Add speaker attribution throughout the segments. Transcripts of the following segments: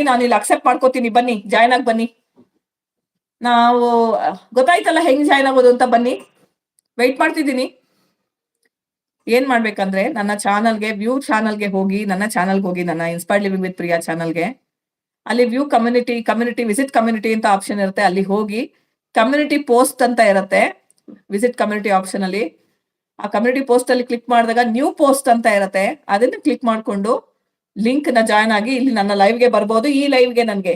Speaker 1: ನಾನು ಇಲ್ಲಿ ಅಕ್ಸೆಪ್ಟ್ ಮಾಡ್ಕೋತೀನಿ, ಬನ್ನಿ ಜಾಯ್ನ್ ಆಗಿ ಬನ್ನಿ. ನಾವು ಗೊತ್ತಾಯ್ತಲ್ಲ ಹೆಂಗ್ ಜಾಯ್ನ್ ಆಗೋದು ಅಂತ. ಬನ್ನಿ, ವೆಯ್ಟ್ ಮಾಡ್ತಿದ್ದೀನಿ. ಏನ್ ಮಾಡ್ಬೇಕಂದ್ರೆ ನನ್ನ ಚಾನಲ್ಗೆ ವ್ಯೂ ಚಾನಲ್ಗೆ ಹೋಗಿ, ನನ್ನ ಇನ್ಸ್ಪೈರ್ಡ್ ಲಿವಿಂಗ್ ವಿತ್ ಪ್ರಿಯಾ ಚಾನಲ್ಗೆ, ಅಲ್ಲಿ ವ್ಯೂ ಕಮ್ಯುನಿಟಿ ವಿಸಿಟ್ ಕಮ್ಯುನಿಟಿ ಅಂತ ಆಪ್ಷನ್ ಇರುತ್ತೆ. ಅಲ್ಲಿ ಹೋಗಿ ಕಮ್ಯುನಿಟಿ ಪೋಸ್ಟ್ ಅಂತ ಇರುತ್ತೆ, ವಿಸಿಟ್ ಕಮ್ಯುನಿಟಿ ಆಪ್ಷನ್ ಅಲ್ಲಿ. ಆ ಕಮ್ಯುನಿಟಿ ಪೋಸ್ಟ್ ಅಲ್ಲಿ ಕ್ಲಿಕ್ ಮಾಡಿದಾಗ ನ್ಯೂ ಪೋಸ್ಟ್ ಅಂತ ಇರುತ್ತೆ, ಅದನ್ನ ಕ್ಲಿಕ್ ಮಾಡ್ಕೊಂಡು ಲಿಂಕ್ ನ ಜಾಯ್ನ್ ಆಗಿ ಇಲ್ಲಿ ನನ್ನ ಲೈವ್ಗೆ ಬರ್ಬೋದು. ಈ ಲೈವ್ಗೆ ನನ್ಗೆ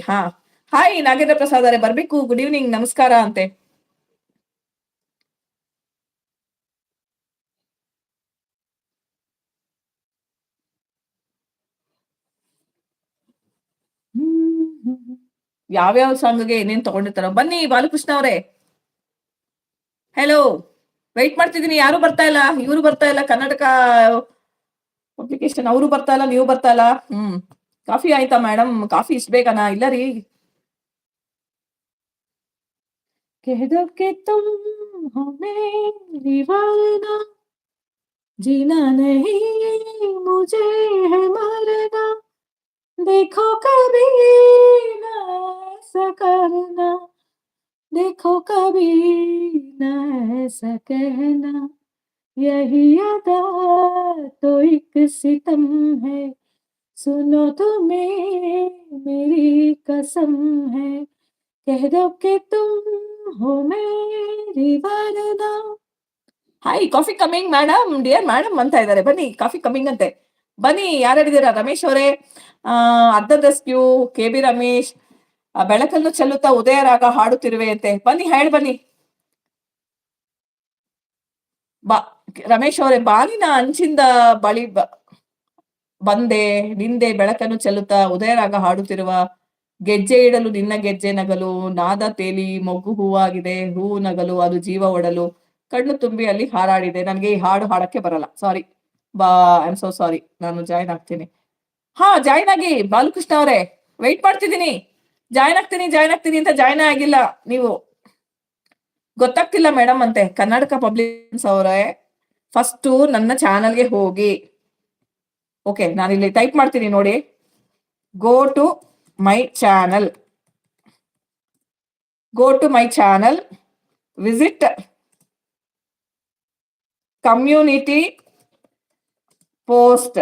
Speaker 1: ಹಾಯ್ ನಾಗೇಂದ್ರ ಪ್ರಸಾದ್ ಅವರೇ, ಬರ್ಬೇಕು, ಗುಡ್ ಈವ್ನಿಂಗ್, ನಮಸ್ಕಾರ ಅಂತೆ. ಯಾವ್ಯಾವ ಸಾಂಗ್ಗೆ ಏನೇನ್ ತಗೊಂಡಿರ್ತಾರೋ. ಬನ್ನಿ ಬಾಲಕೃಷ್ಣ ಅವರೇ, ಹೆಲೋ, ವೆಯ್ಟ್ ಮಾಡ್ತಿದ್ದೀನಿ. ಯಾರು ಬರ್ತಾ ಇಲ್ಲ, ಇವರು ಬರ್ತಾ ಇಲ್ಲ, ಕರ್ನಾಟಕ ಪಬ್ಲಿಕೇಶನ್ ಅವರು ಬರ್ತಾ ಇಲ್ಲ, ನೀವು ಬರ್ತಾ ಇಲ್ಲ. ಕಾಫಿ ಆಯ್ತಾ ಮೇಡಮ್? ಕಾಫಿ ಇಷ್ಟ ಬೇಕನಾ? ಇಲ್ಲ ರೀ. कह दो कि तुम हो मेरी वरना, जीना नहीं मुझे है मरना, देखो कभी ना ऐसा करना, देखो कभी ना ऐसा कहना, यही अदा तो एक सितम है, सुनो तुम्हें मेरी कसम है, कह दो कि तुम हो मेरी वरना. Hi, coffee coming madam, dear madam ಅಂತ ಇದ್ದಾರೆ. ಬನ್ನಿ, ಕಾಫಿ ಕಮಿಂಗ್ ಅಂತೆ. ಬನ್ನಿ, ಯಾರ್ಯಾರಿದ್ದೀರಾ? ರಮೇಶ್ ಅವರೇ, ಅರ್ಧದ ರೆಸ್ಕ್ಯೂ, ಕೆ ಬಿ ರಮೇಶ್, ಬೆಳಕನ್ನು ಚೆಲ್ಲುತ್ತಾ ಉದಯ ರಾಗ ಹಾಡುತ್ತಿರುವೆ ಅಂತೆ. ಬನ್ನಿ, ಹೇಳಿ ಬನ್ನಿ. ರಮೇಶ್ ಅವರೇ, ಬಾನಿನ ಅಂಚಿಂದ ಬಳಿ ಬಂದೆ, ನಿಂದೆ ಬೆಳಕನ್ನು ಚೆಲ್ಲುತ್ತಾ ಉದಯ ರಾಗ ಹಾಡುತ್ತಿರುವ, ಗೆಜ್ಜೆ ಇಡಲು ನಿನ್ನ ಗೆಜ್ಜೆ ನಗಲು, ನಾದ ತೇಲಿ ಮೊಗ್ಗು ಹೂವಾಗಿದೆ, ಹೂವು ನಗಲು ಅದು ಜೀವ ಒಡಲು, ಕಣ್ಣು ತುಂಬಿ ಅಲ್ಲಿ ಹಾರಾಡಿದೆ. ನನಗೆ ಈ ಹಾಡು ಹಾಡಕ್ಕೆ ಬರಲ್ಲ, sorry. I am so sorry. ನಾನು ಜಾಯ್ನ್ ಆಗ್ತೀನಿ. ಜಾಯ್ನ್ ಆಗಿ ಬಾಲಕೃಷ್ಣ ಅವರೇ, ವೆಯ್ಟ್ ಮಾಡ್ತಿದ್ದೀನಿ. ಜಾಯ್ನ್ ಆಗ್ತೀನಿ ಅಂತ ಜಾಯ್ನ್ ಆಗಿಲ್ಲ ನೀವು. ಗೊತ್ತಾಗ್ತಿಲ್ಲ ಮೇಡಮ್ ಅಂತೆ. ಕರ್ನಾಟಕ ಪಬ್ಲಿಕ್ ಅವರೇ, ಫಸ್ಟ್ ನನ್ನ ಚಾನಲ್ಗೆ ಹೋಗಿ. ಓಕೆ, ನಾನಿಲ್ಲಿ ಟೈಪ್ ಮಾಡ್ತೀನಿ ನೋಡಿ. Go to my channel, visit community post,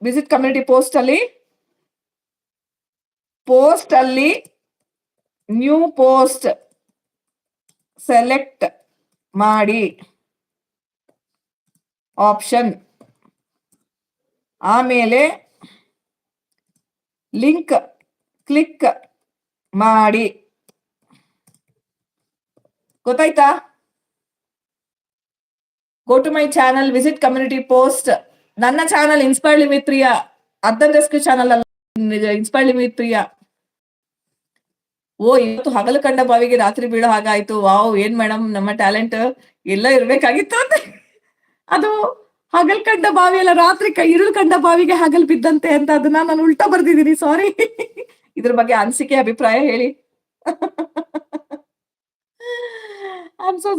Speaker 1: visit community post ಅಲ್ಲಿ ನ್ಯೂ ಪೋಸ್ಟ್ ಸೆಲೆಕ್ಟ್ ಮಾಡಿ ಆಪ್ಷನ್, ಆಮೇಲೆ ಲಿಂಕ್ ಕ್ಲಿಕ್ ಮಾಡಿ. ಗೊತ್ತಾಯ್ತಾ? Go to my channel, visit community post. ನನ್ನ channel inspired live with Priya, ಅರ್ಧನ್ ರೆಸ್ಕ್ಯೂ ಚಾನಲ್ ಅಲ್ಲ, ಇನ್ಸ್ಪೈರ್ಡ್ ಲಿವ್ ವಿತ್ ಪ್ರಿಯಾ. ಇವತ್ತು ಹಗಲು ಕಂಡ ಬಾವಿಗೆ ರಾತ್ರಿ ಬೀಳೋ ಹಾಗಾಯ್ತು. ವಾವ್, ಏನ್ ಮೇಡಮ್ ನಮ್ಮ ಟ್ಯಾಲೆಂಟ್ ಎಲ್ಲ ಇರ್ಬೇಕಾಗಿತ್ತು ಅಂತ. ಅದು ಹಗಲ್ ಕಂಡ ಬಾವಿ ಅಲ್ಲ, ರಾತ್ರಿ ഇരുಳು ಕಂಡ ಬಾವಿಗೆ ಹಗಲ್ ಬಿದ್ದಂತೆ ಅಂತ. ಅದನ್ನ ನಾನು ಉಲ್ಟಾ ಬರ್ದಿದ್ದೀನಿ, ಸಾರಿ. ಇದ್ರ ಬಗ್ಗೆ ಅನಿಸಿಕೆ, ಅಭಿಪ್ರಾಯ ಹೇಳಿ. I am so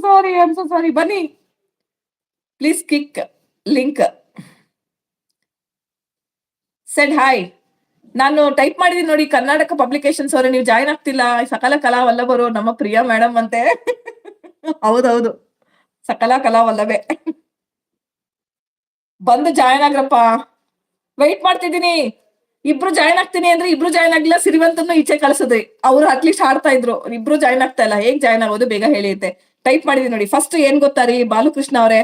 Speaker 1: sorry. ಬನ್ನಿ, please click link. Said hi. ನಾನು ಟೈಪ್ ಮಾಡಿದೀನಿ ನೋಡಿ, ಕರ್ನಾಟಕ ಪಬ್ಲಿಕೇಶನ್ಸ್ ಅವರೇ, ನೀವು ಜಾಯ್ನ್ ಆಗ್ತಿಲ್ಲ. ಸಕಲ ಕಲಾ ವಲ್ಲಭರು ನಮ್ಮ ಪ್ರಿಯಾ ಮೇಡಮ್ ಅಂತೆ. ಹೌದೌದು, ಸಕಲ ಕಲಾ ವಲ್ಲಭೆ. ಬಂದು ಜಾಯ್ನ್ ಆಗ್ರಪ್ಪ, ವೆಯ್ಟ್ ಮಾಡ್ತಿದ್ದೀನಿ. ಇಬ್ರು ಜಾಯ್ನ್ ಆಗ್ತೀನಿ ಅಂದ್ರೆ ಇಬ್ರು ಜಾಯ್ನ್ ಆಗಿಲ್ಲ, ಸಿರಿವಂತನ್ನು ಈಚೆ ಕಳಿಸಿದ್ರಿ. ಅವ್ರು ಅಟ್ಲೀಸ್ಟ್ ಹಾಡ್ತಾ ಇದ್ರು, ಇಬ್ರು ಜಾಯ್ನ್ ಆಗ್ತಾ ಇಲ್ಲ. ಹೇಗ್ ಜಾಯ್ನ್ ಆಗೋದು ಬೇಗ ಹೇಳಿ ಅಂತೆ. ಟೈಪ್ ಮಾಡಿದೀನಿ ನೋಡಿ. ಫಸ್ಟ್ ಏನ್ ಗೊತ್ತಾ ರೀ ಬಾಲಕೃಷ್ಣ ಅವರೇ,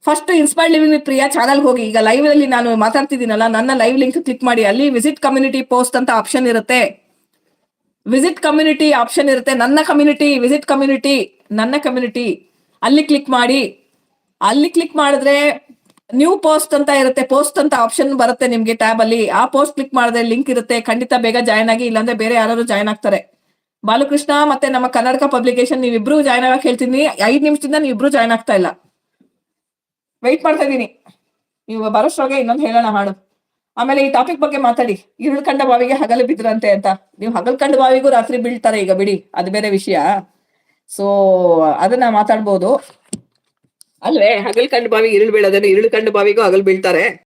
Speaker 1: first inspired living with Priya channel ಹೋಗಿ. ಈಗ ಲೈವ್ ಅಲ್ಲಿ ನಾನು ಮಾತಾಡ್ತಿದ್ದೀನಲ್ಲ, ನನ್ನ ಲೈವ್ ಲಿಂಕ್ ಕ್ಲಿಕ್ ಮಾಡಿ. ಅಲ್ಲಿ ವಿಸಿಟ್ ಕಮ್ಯುನಿಟಿ ಪೋಸ್ಟ್ ಅಂತ ಆಪ್ಷನ್ ಇರುತ್ತೆ, ವಿಸಿಟ್ ಕಮ್ಯುನಿಟಿ ಆಪ್ಷನ್ ಇರುತ್ತೆ. ನನ್ನ ಕಮ್ಯುನಿಟಿ ಅಲ್ಲಿ ಕ್ಲಿಕ್ ಮಾಡಿ. ಅಲ್ಲಿ ಕ್ಲಿಕ್ ಮಾಡಿದ್ರೆ ನ್ಯೂ ಪೋಸ್ಟ್ ಅಂತ ಇರುತ್ತೆ, ಪೋಸ್ಟ್ ಅಂತ ಆಪ್ಷನ್ ಬರುತ್ತೆ ನಿಮ್ಗೆ ಟ್ಯಾಬ್ ಅಲ್ಲಿ. ಆ ಪೋಸ್ಟ್ ಕ್ಲಿಕ್ ಮಾಡಿದ್ರೆ ಲಿಂಕ್ ಇರುತ್ತೆ. ಖಂಡಿತ ಬೇಗ ಜಾಯ್ನ್ ಆಗಿ, ಇಲ್ಲಾಂದ್ರೆ ಬೇರೆ ಯಾರು ಜಾಯ್ನ್ ಆಗ್ತಾರೆ. ಬಾಲಕೃಷ್ಣ ಮತ್ತೆ ನಮ್ಮ ಕರ್ನಾಟಕ ಪಬ್ಲಿಕೇಶನ್, ನೀವಿಬ್ರು ಜಾಯ್ನ್ ಆಗಕ್ಕೆ ಹೇಳ್ತೀನಿ. 5 ನಿಮಿಷದಿಂದ ನೀವಿಬ್ರು ಜಾಯ್ನ್ ಆಗ್ತಾ ಇಲ್ಲ. ವೆಯ್ಟ್ ಮಾಡ್ತಾ ಇದ್ದೀನಿ. ನೀವು ಬರೋಷ್ಟ್ರೊಳಗೆ ಇನ್ನೊಂದು ಹೇಳೋಣ ಹಾಡು. ಆಮೇಲೆ ಈ ಟಾಪಿಕ್ ಬಗ್ಗೆ ಮಾತಾಡಿ. ഇരുಳು ಕಂಡ ಬಾವಿಗೆ ಹಗಲು ಬಿದ್ರಂತೆ ಅಂತ. ನೀವು ಹಗಲ್ ಕಂಡ ಬಾವಿಗೂ ರಾತ್ರಿ ಬೀಳ್ತಾರೆ ಈಗ, ಬಿಡಿ, ಅದು ಬೇರೆ ವಿಷಯ. ಸೊ ಅದನ್ನ ಮಾತಾಡ್ಬೋದು ಅಲ್ವೇ? ಹಗಲ್ ಕಂಡ ಬಾವಿಗೆ ഇരുಳು ಬೀಳೋದೇನು, ഇരുಳು ಕಂಡ ಬಾವಿಗೂ ಹಗಲ್ ಬೀಳ್ತಾರೆ.